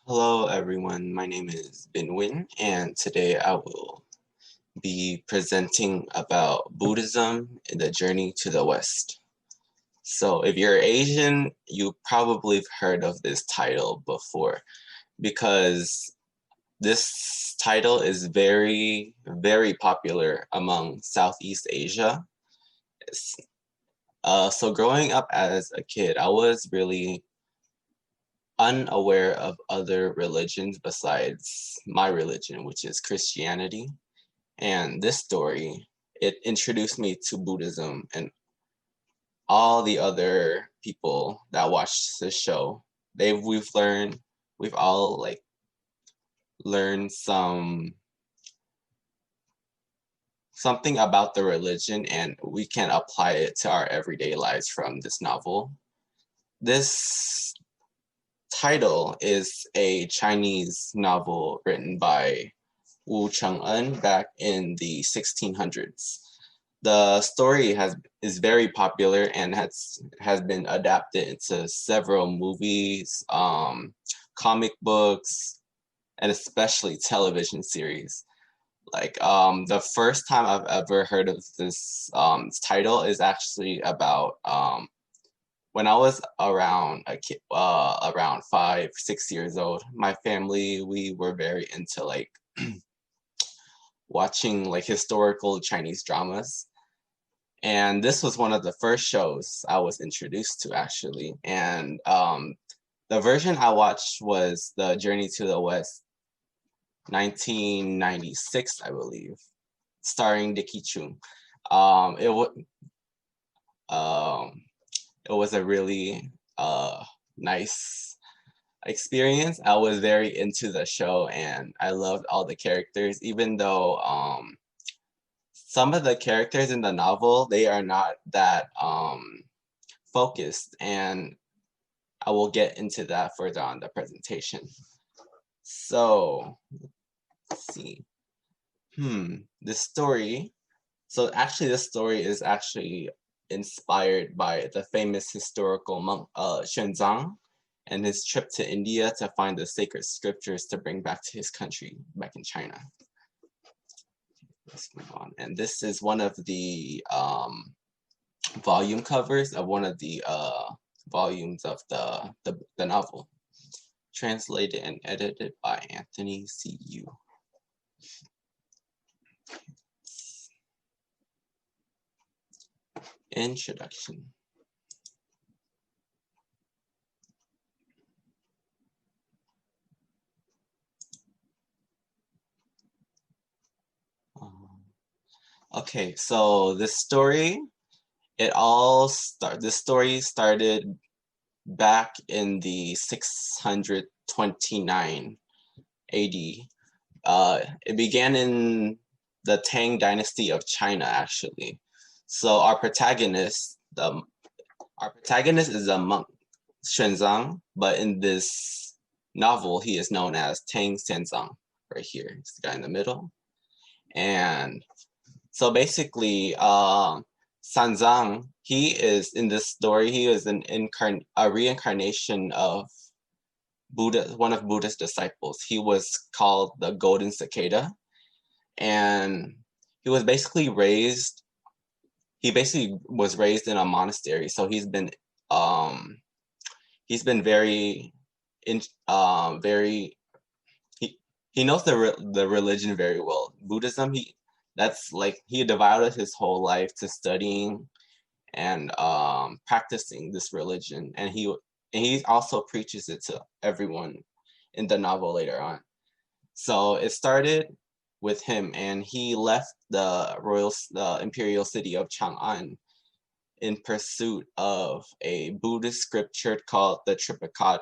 Hello everyone, my name is Binh and today I will be presenting about Buddhism in the Journey to the West. So if you're Asian, you probably have heard of this title before because this title is very, very popular among Southeast Asia. So growing up as a kid, I was really unaware of other religions besides my religion, which is Christianity. And this story, it introduced me to Buddhism and all the other people that watched this show. We've all learned something about the religion and we can apply it to our everyday lives from this novel. This title is a Chinese novel written by Wu Cheng'en back in the 1600s. The story is very popular and has been adapted into several movies, comic books, and especially television series. The first time I've ever heard of this title is actually about when I was around around 5, 6 years old. My family, we were very into watching historical Chinese dramas. And this was one of the first shows I was introduced to actually. And the version I watched was The Journey to the West, 1996, I believe, starring Dicky Chung. Um, it, w- um, it was a really nice experience. I was very into the show and I loved all the characters, even though some of the characters in the novel, they are not that focused, and I will get into that further on the presentation. So let's see. This story. So actually, this story is actually inspired by the famous historical monk Suenzong and his trip to India to find the sacred scriptures to bring back to his country, back in China. Let's move on. And this is one of the volume covers of one of the volumes of the novel, translated and edited by Anthony C.U. Introduction. Okay, so this story, this story started back in the 629 AD. It began in the Tang Dynasty of China, actually. So our protagonist is a monk, Suenzong, but in this novel, he is known as Tang Senzong, right here. It's the guy in the middle. And so basically, Sanzang, he is in this story, he is a reincarnation of one of Buddha's disciples. He was called the Golden Cicada, and he was basically raised. He basically was raised in a monastery, so he's been very in very he knows the religion very well. Buddhism, he devoted his whole life to studying and practicing this religion, and he also preaches it to everyone in the novel later on. So it started with him, and he left the imperial city of Chang'an in pursuit of a Buddhist scripture called the Tripitaka.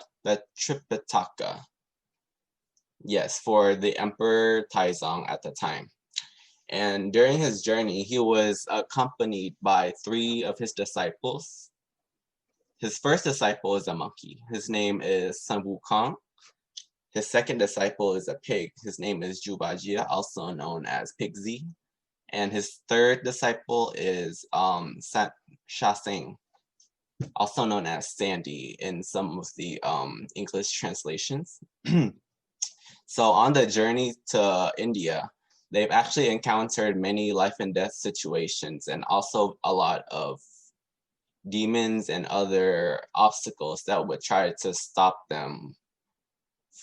Yes, for the Emperor Taizong at the time. And during his journey, he was accompanied by 3 of his disciples. His first disciple is a monkey. His name is Sun Wukong. His second disciple is a pig. His name is Jubajia, also known as Pigzi. And his third disciple is Shaseng. also known as Sandy in some of the English translations. So on the journey to India, they've actually encountered many life and death situations and also a lot of demons and other obstacles that would try to stop them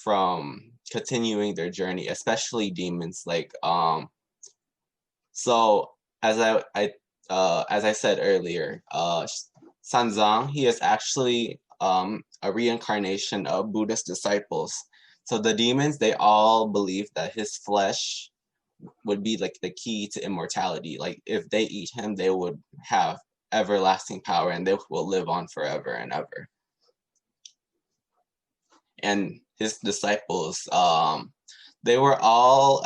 from continuing their journey, especially demons like so as I said earlier, Sanzang, he is actually a reincarnation of Buddhist disciples. So the demons, they all believe that his flesh would be like the key to immortality. Like if they eat him, they would have everlasting power and they will live on forever and ever. And his disciples, they were all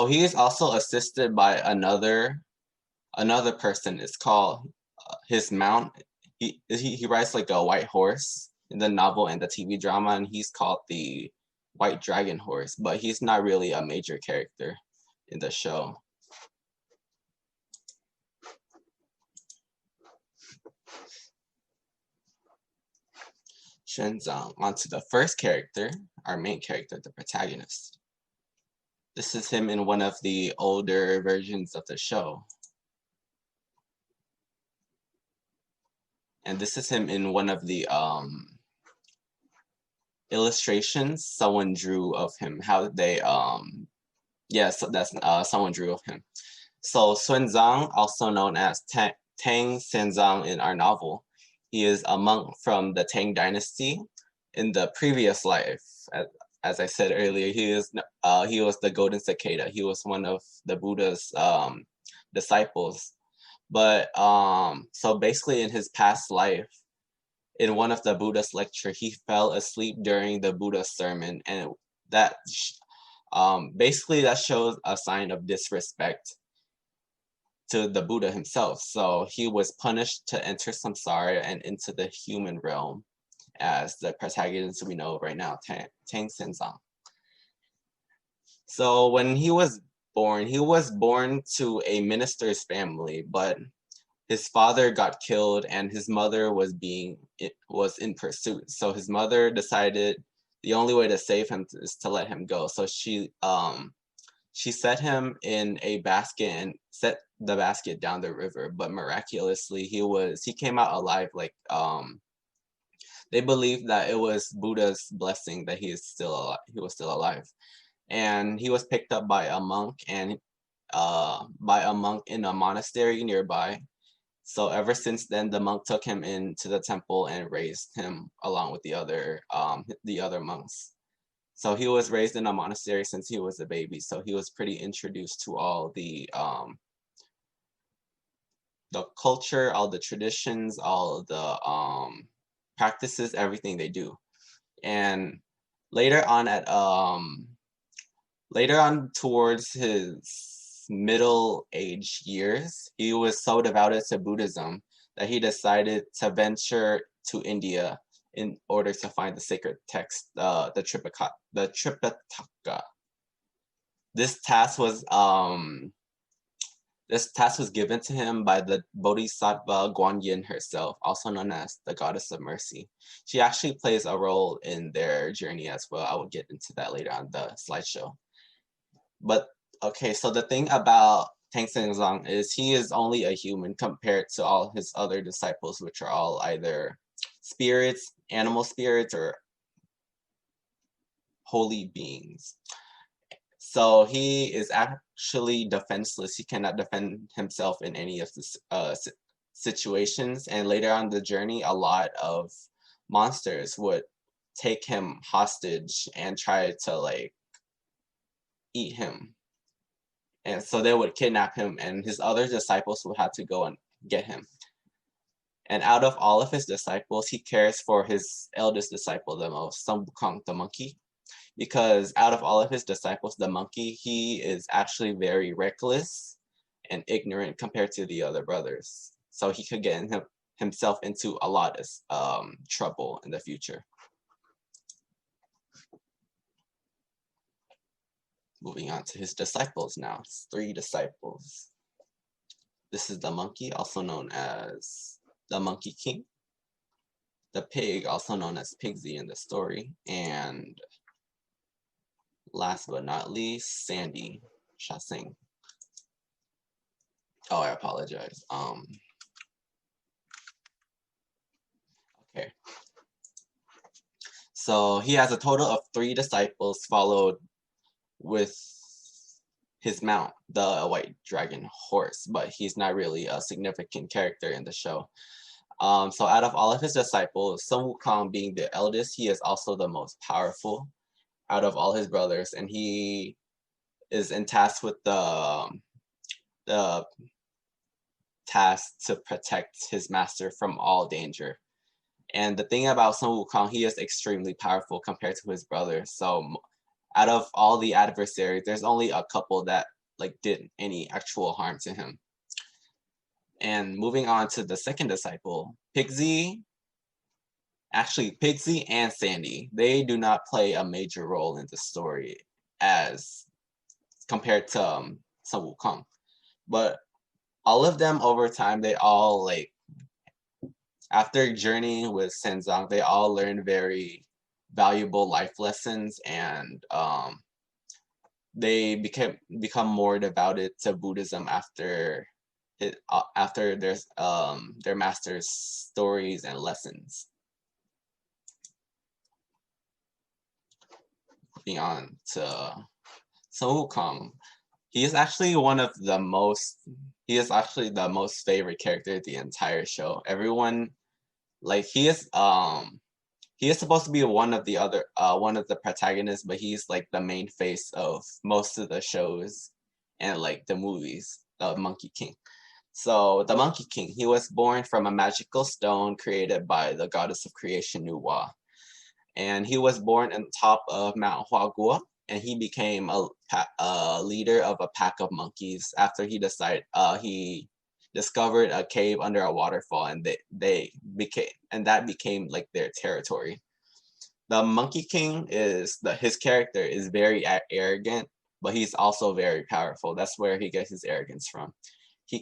he is also assisted by another person. It's called his mount. He rides like a white horse in the novel and the TV drama, and he's called the White Dragon Horse, but he's not really a major character in the show. Suenzong. On to the first character, our main character, the protagonist. This is him in one of the older versions of the show. And this is him in one of the illustrations someone drew of him. How they so that's someone drew of him. So Suenzong, also known as Tang Senzong in our novel, he is a monk from the Tang dynasty. In the previous life, as I said earlier, he was the Golden Cicada. He was one of the Buddha's disciples. But so basically in his past life, in one of the Buddha's lecture, he fell asleep during the Buddha's sermon, and that basically that shows a sign of disrespect to the Buddha himself. So he was punished to enter samsara and into the human realm as the protagonist we know right now, Tang Senzong. So when he was born to a minister's family, but his father got killed and his mother was in pursuit. So his mother decided the only way to save him is to let him go. So she set him in a basket and set the basket down the river, but miraculously he came out alive. Like they believe that it was Buddha's blessing that he was still alive. And he was picked up by a monk in a monastery nearby. So ever since then, the monk took him into the temple and raised him along with the other monks. So he was raised in a monastery since he was a baby. So he was pretty introduced to all the culture, all the traditions, all the practices, everything they do. And later on towards his middle age years, he was so devoted to Buddhism that he decided to venture to India in order to find the sacred text, the Tripitaka. This task was given to him by the Bodhisattva Guan Yin herself, also known as the Goddess of Mercy. She actually plays a role in their journey as well. I will get into that later on the slideshow. But okay, so the thing about Tang Senzong is he is only a human compared to all his other disciples, which are all either spirits, animal spirits, or holy beings. So he is actually defenseless. He cannot defend himself in any of the situations. And later on the journey, a lot of monsters would take him hostage and try to like eat him. And so they would kidnap him, and his other disciples would have to go and get him. And out of all of his disciples, he cares for his eldest disciple the most, Sun Wukong, the monkey. Because out of all of his disciples, the monkey, he is actually very reckless and ignorant compared to the other brothers. So he could get himself into a lot of trouble in the future. Moving on to his disciples now. It's 3 disciples. This is the monkey, also known as the Monkey King. the pig, also known as Pigsy in the story, and last but not least, Sandy Shasing. Oh, I apologize. Okay. So he has a total of 3 disciples, followed with his mount, the white dragon horse, but he's not really a significant character in the show. So out of all of his disciples, Sun Wukong being the eldest, he is also the most powerful out of all his brothers, and he is tasked with the task to protect his master from all danger. And the thing about Sun Wukong, he is extremely powerful compared to his brother. So out of all the adversaries, there's only a couple that like did any actual harm to him. And moving on to the second disciple, Pigsy. Actually, Pigsy and Sandy, they do not play a major role in the story as compared to Sun Wukong. But all of them over time, they all like, after journeying with Suenzong, they all learn very valuable life lessons, and they become more devoted to Buddhism after their master's stories and lessons. Moving on to Sun Wukong, he is actually the most favorite character of the entire show. Everyone, like, he is supposed to be one of the protagonists, but he's like the main face of most of the shows and like the movies, the Monkey King. So the Monkey King, he was born from a magical stone created by the goddess of creation, Nuwa. And he was born on top of Mount Huaguo, and he became a leader of a pack of monkeys after he discovered a cave under a waterfall, and that became like their territory. The Monkey King his character is very arrogant, but he's also very powerful. That's where he gets his arrogance from. He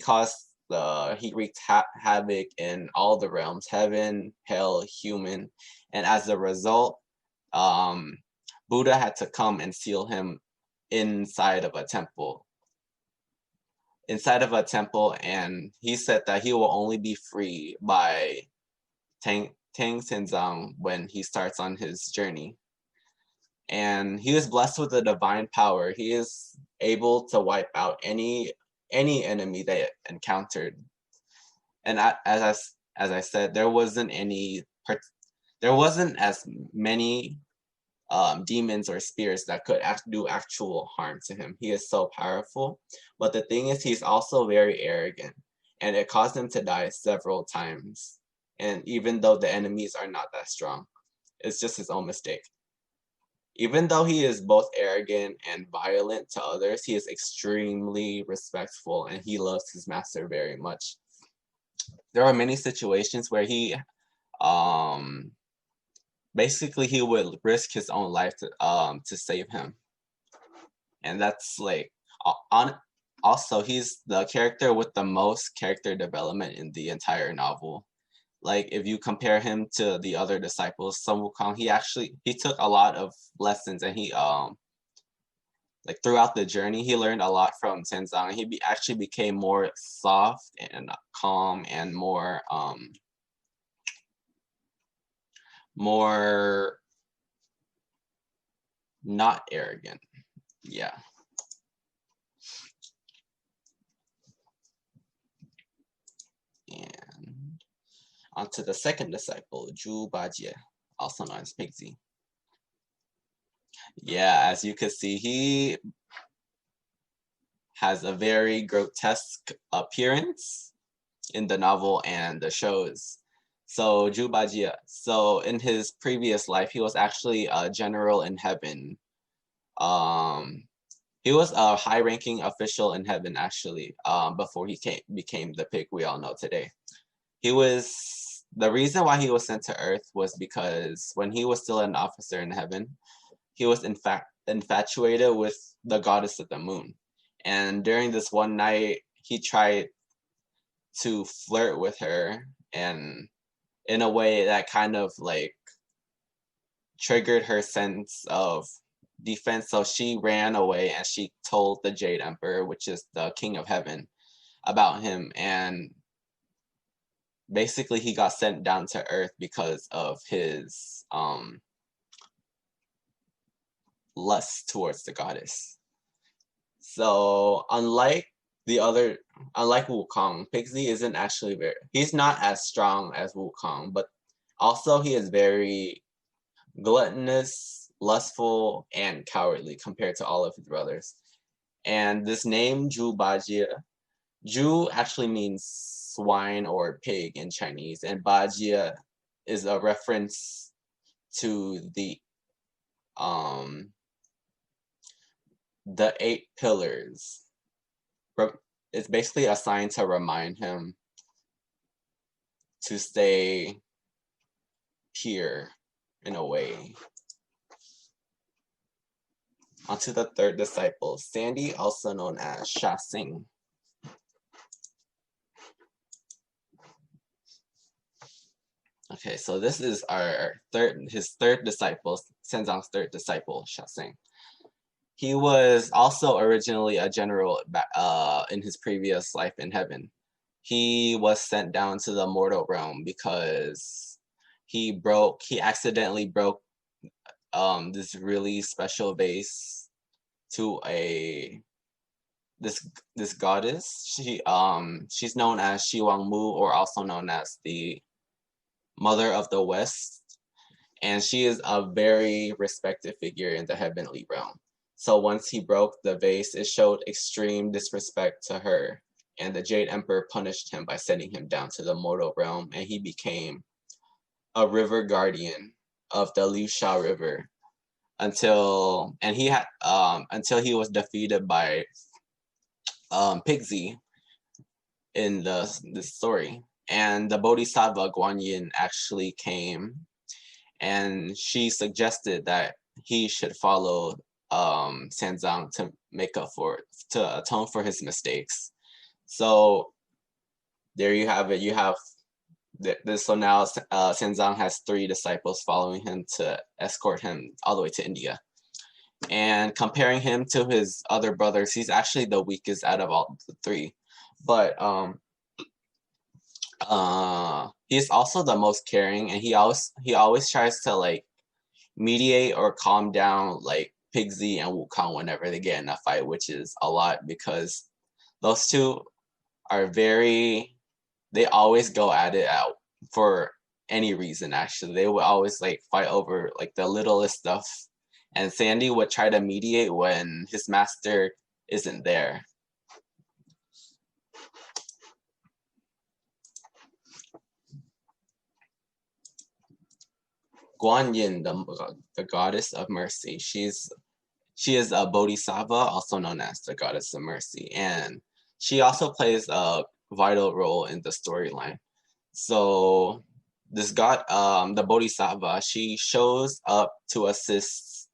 wreaked havoc in all the realms, heaven, hell, human, and as a result, Buddha had to come and seal him inside of a temple. And he said that he will only be free by Tang Xinzang when he starts on his journey. And he is blessed with a divine power. He is able to wipe out any enemy they encountered. And as I said, there wasn't as many demons or spirits that could do actual harm to him. He is so powerful, but the thing is, he's also very arrogant, and it caused him to die several times. And even though the enemies are not that strong, it's just his own mistake. Even though he is both arrogant and violent to others, he is extremely respectful, and he loves his master very much. There are many situations where he basically he would risk his own life to save him. And that's like also, he's the character with the most character development in the entire novel. Like, if you compare him to the other disciples, Sun Wukong, he took a lot of lessons, and he like throughout the journey he learned a lot from Tenzang. He actually became more soft and calm and more not arrogant. Yeah. And onto the second disciple, Zhu Bajie, also known as Pigsy. Yeah, as you can see, he has a very grotesque appearance in the novel and the shows. So Zhu Bajie, so in his previous life, he was actually a general in heaven. He was a high-ranking official in heaven, actually, before he became the pig we all know today. The reason why he was sent to Earth was because when he was still an officer in heaven, he was in fact infatuated with the goddess of the moon. And during this one night, he tried to flirt with her, and in a way that kind of like triggered her sense of defense. So she ran away and she told the Jade Emperor, which is the King of Heaven, about him, and basically he got sent down to Earth because of his lust towards the goddess. So unlike Wukong, Pixie isn't actually he's not as strong as Wukong, but also he is very gluttonous, lustful, and cowardly compared to all of his brothers. And this name, Zhu Bajie, Zhu actually means swine or pig in Chinese, and Bajie is a reference to the 8 pillars. It's basically a sign to remind him to stay pure in a way. Onto the third disciple, Sandy, also known as Sha Xing. Okay, so this is his third disciple, Suenzong's third disciple, Sha Xing. He was also originally a general in his previous life in heaven. He was sent down to the mortal realm because he accidentally broke this really special vase to this goddess. She's known as Shi Wang Mu, or also known as the Mother of the West, and she is a very respected figure in the heavenly realm. So once he broke the vase, it showed extreme disrespect to her, and the Jade Emperor punished him by sending him down to the mortal realm, and he became a river guardian of the Liu Sha River until he was defeated by Pixie in this story. And the Bodhisattva Guanyin actually came, and she suggested that he should follow Suenzong to atone for his mistakes. So there you have it. You have this. So now Suenzong has 3 disciples following him to escort him all the way to India. And comparing him to his other brothers, he's actually the weakest out of all the 3. But he's also the most caring, and he always tries to like mediate or calm down like Pixie and Wukong whenever they get in a fight, which is a lot because those 2 are they always go at it out for any reason. Actually, they would always like fight over like the littlest stuff, and Sandy would try to mediate when his master isn't there. Guanyin, the goddess of mercy. She is a bodhisattva, also known as the goddess of mercy, and she also plays a vital role in the storyline. So this the bodhisattva, she shows up to assist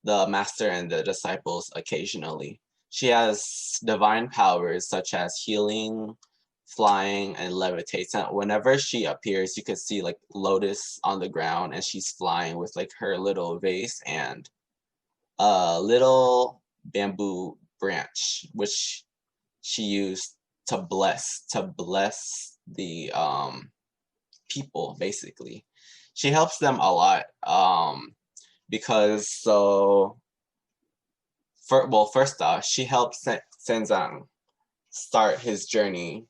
the master and the disciples occasionally. She has divine powers such as healing, flying, and levitation. Whenever she appears, you can see like Lotus on the ground, and she's flying with like her little vase and a little bamboo branch, which she used to bless the people. Basically, she helps them a lot because first off, she helps Suenzong start his journey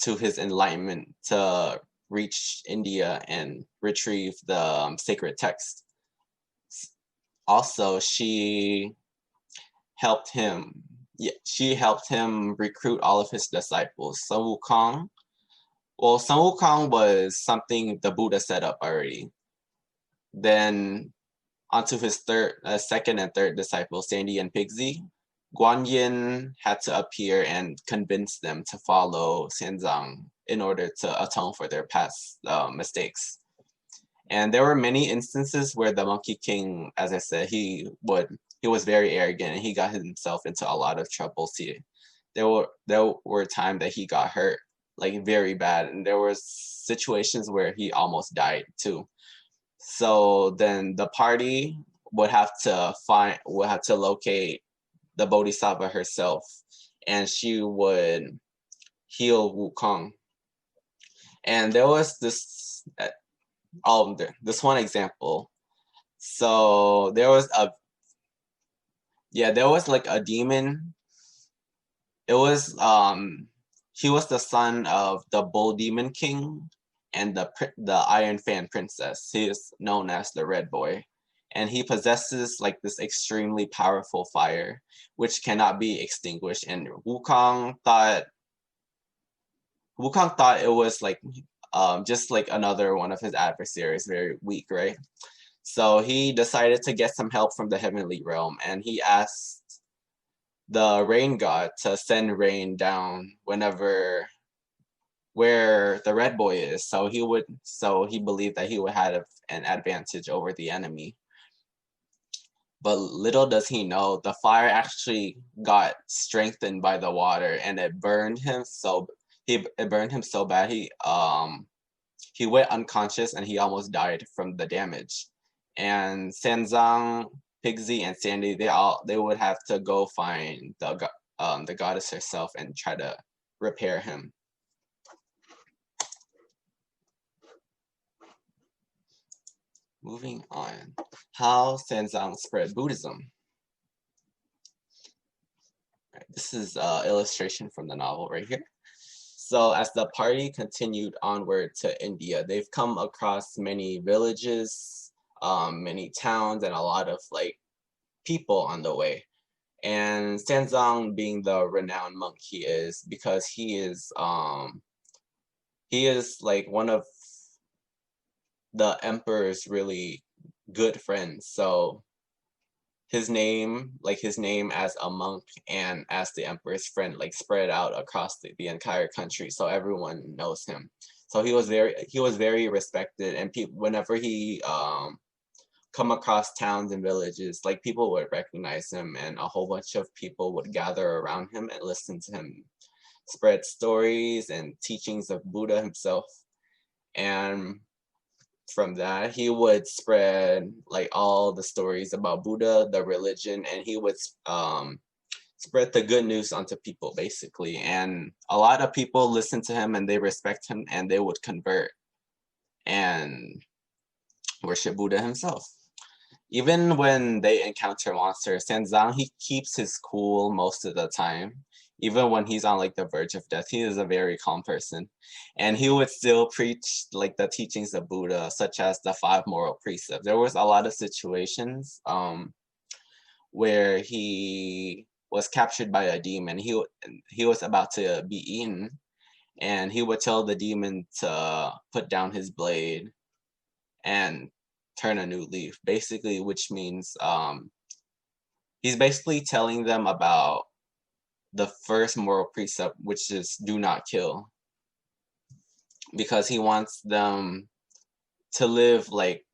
to his enlightenment to reach India and retrieve the sacred text. Also, she helped him recruit all of his disciples. Sun Wukong was something the Buddha set up already. Then onto his second and third disciples, Sandy and Pixie, Guanyin had to appear and convince them to follow Suenzong in order to atone for their past mistakes. And there were many instances where the Monkey King, as I said, he was very arrogant and he got himself into a lot of trouble. There were times that he got hurt like very bad, and there was situations where he almost died too. So then the party would have to locate the Bodhisattva herself, and she would heal Wukong. And there was this this one example. So there was like a demon. It was he was the son of the Bull Demon King and the Iron Fan Princess. He is known as the Red Boy, and he possesses like this extremely powerful fire which cannot be extinguished. And Wukong thought it was like just like another one of his adversaries, very weak, right? So he decided to get some help from the heavenly realm, and he asked the rain god to send rain down where the Red Boy is. So he believed that he would have an advantage over the enemy. But little does he know, the fire actually got strengthened by the water, and it burned him so bad he went unconscious, and he almost died from the damage. And Suenzong, Pigsy, and Sandy, they would have to go find the goddess herself and try to repair him. Moving on, how Suenzong spread Buddhism. Right, this is an illustration from the novel right here. So as the party continued onward to India, they've come across many villages, many towns, and a lot of like people on the way. And Suenzong, being the renowned monk he is, because he is like one of the emperor's really good friends. So his name as a monk and as the emperor's friend like spread out across the entire country, so everyone knows him. So he was very respected, and whenever he come across towns and villages, like people would recognize him, and a whole bunch of people would gather around him and listen to him spread stories and teachings of Buddha himself. And from that, he would spread like all the stories about Buddha, the religion, and he would spread the good news onto people, basically. And a lot of people listen to him, and they respect him, and they would convert and worship Buddha himself. Even when they encounter monsters, Suenzong, he keeps his cool most of the time. Even when he's on like the verge of death, he is a very calm person. And he would still preach like the teachings of Buddha, such as the 5 moral precepts. There was a lot of situations where he was captured by a demon. He was about to be eaten, and he would tell the demon to put down his blade and turn a new leaf, basically, which means he's basically telling them about the first moral precept, which is do not kill, because he wants them to live like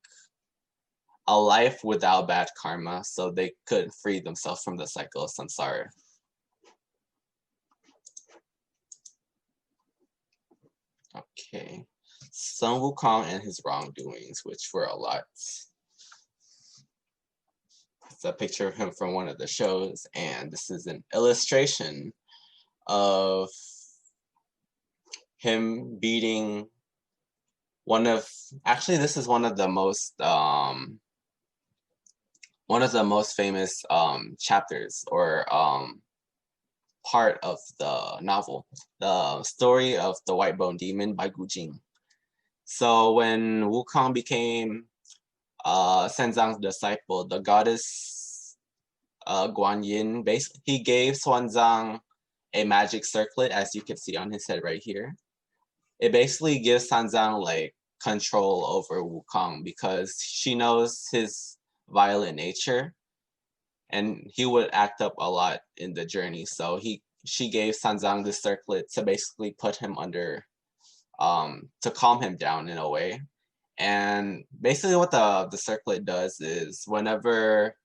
a life without bad karma, so they could free themselves from the cycle of samsara. Okay, Sun Wukong and his wrongdoings, which were a lot. It's a picture of him from one of the shows, and this is an illustration of him beating this is one of the most famous chapters or part of the novel, the story of the White Bone Demon by Gu Jing. So when Wukong became Suenzong's disciple, the goddess Guan Yin, he gave Suenzong a magic circlet, as you can see on his head right here. It basically gives Suenzong like control over Wukong, because she knows his violent nature, and he would act up a lot in the journey. So she gave Suenzong this circlet to basically put him under, to calm him down in a way. And basically what the circlet does is whenever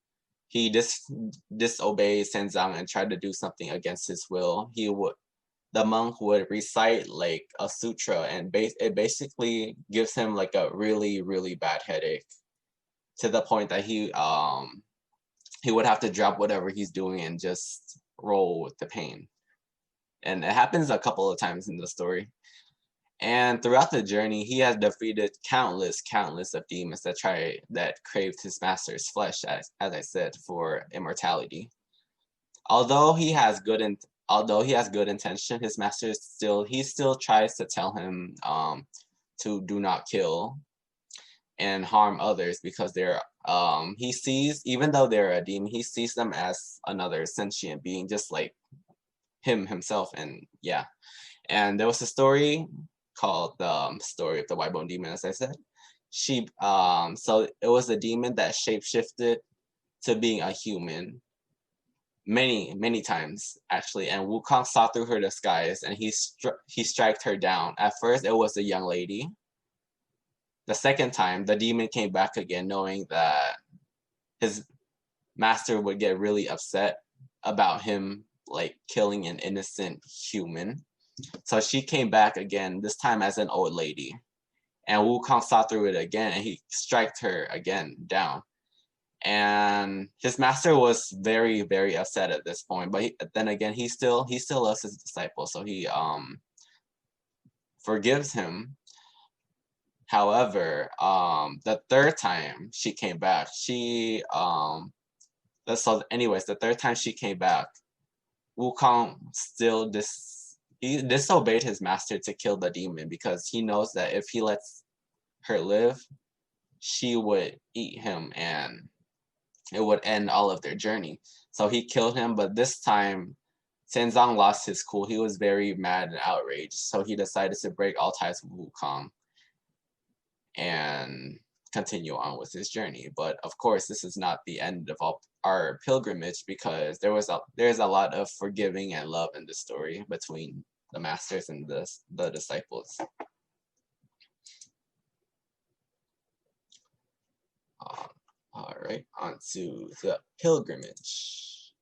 he disobeys Suenzong and tried to do something against his will, he would the monk would recite like a sutra, and it basically gives him like a really bad headache, to the point that he would have to drop whatever he's doing and just roll with the pain. And it happens a couple of times in the story. And throughout the journey, he has defeated countless of demons that craved his master's flesh, as I said, for immortality. Although he has good intention, his master still tries to tell him to do not kill and harm others, because he sees, even though they're a demon, he sees them as another sentient being, just like himself. And yeah, and there was a story called the story of the white bone demon, as I said. So it was a demon that shapeshifted to being a human many times, actually, and Wukong saw through her disguise, and he striked her down. At first it was a young lady. The second time, the demon came back again, knowing that his master would get really upset about him like killing an innocent human. So she came back again, this time as an old lady. And Wukong saw through it again, and he struck her again down. And his master was very upset at this point, but then again, he still loves his disciple, so he forgives him. However, the third time she came back, the third time she came back, Wukong he disobeyed his master to kill the demon, because he knows that if he lets her live, she would eat him and it would end all of their journey. So he killed him, but this time Suenzong lost his cool. He was very mad and outraged, so he decided to break all ties with Wukong and continue on with his journey. But of course, this is not the end of our pilgrimage, because there's a lot of forgiving and love in the story between the masters and the disciples. All right, on to the pilgrimage.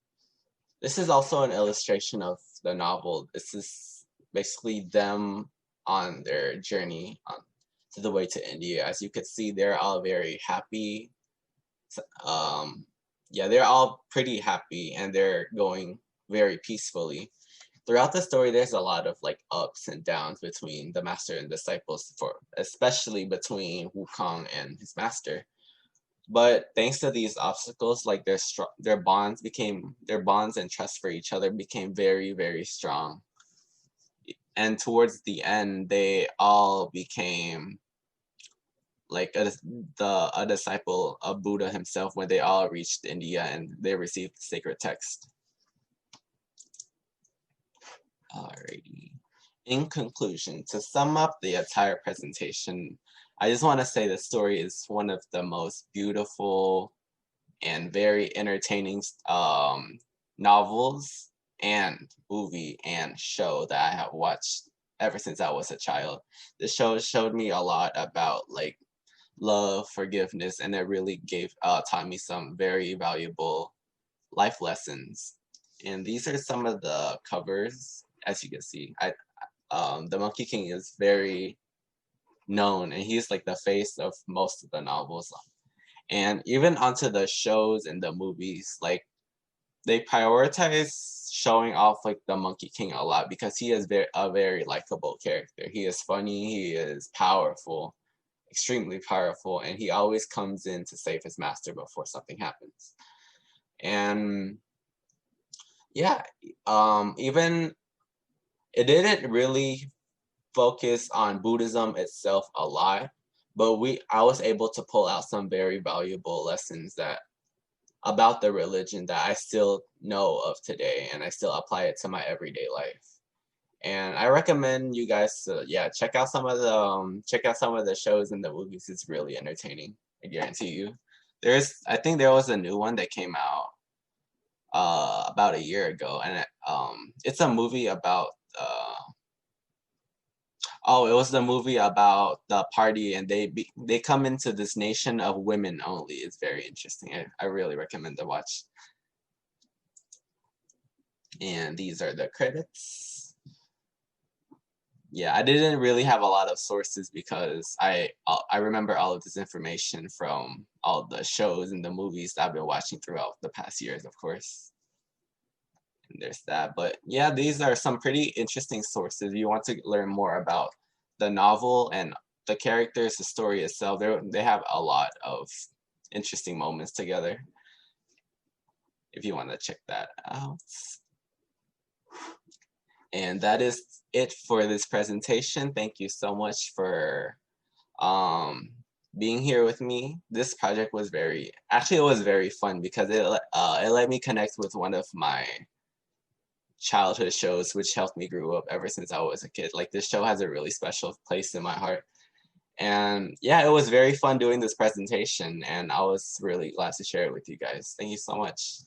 This is also an illustration of the novel. This is basically them on their journey to the way to India. As you can see, they're all very happy. Yeah, they're all pretty happy, and they're going very peacefully. Throughout the story, there's a lot of like ups and downs between the master and disciples, especially between Wukong and his master. But thanks to these obstacles, like their bonds and trust for each other became very strong. And towards the end, they all became like a disciple of Buddha himself, when they all reached India and they received the sacred text. Alrighty. In conclusion, to sum up the entire presentation, I just want to say the story is one of the most beautiful and very entertaining novels and movie and show that I have watched ever since I was a child. The show showed me a lot about like love, forgiveness, and it really taught me some very valuable life lessons. And these are some of the covers. As you can see, the Monkey King is very known, and he's like the face of most of the novels. And even onto the shows and the movies, like they prioritize showing off like the Monkey King a lot, because he is a very likable character. He is funny, he is powerful, extremely powerful, and he always comes in to save his master before something happens. And yeah, even it didn't really focus on Buddhism itself a lot, but I was able to pull out some very valuable lessons about the religion that I still know of today, and I still apply it to my everyday life. And I recommend you guys to check out some of the shows and the movies. It's really entertaining, I guarantee you. I think there was a new one that came out about a year ago, and it's a movie about it was the movie about the party, and they come into this nation of women only. It's very interesting. I really recommend to watch. And these are the credits. yeah, I didn't really have a lot of sources because I remember all of this information from all the shows and the movies that I've been watching throughout the past years, of course. And there's that. But yeah, these are some pretty interesting sources. If you want to learn more about the novel and the characters, the story itself, they have a lot of interesting moments together. If you want to check that out. And that is it for this presentation. Thank you so much for being here with me. This project was it was very fun because it let me connect with one of my childhood shows, which helped me grow up ever since I was a kid. Like, this show has a really special place in my heart. And yeah, it was very fun doing this presentation, and I was really glad to share it with you guys. Thank you so much.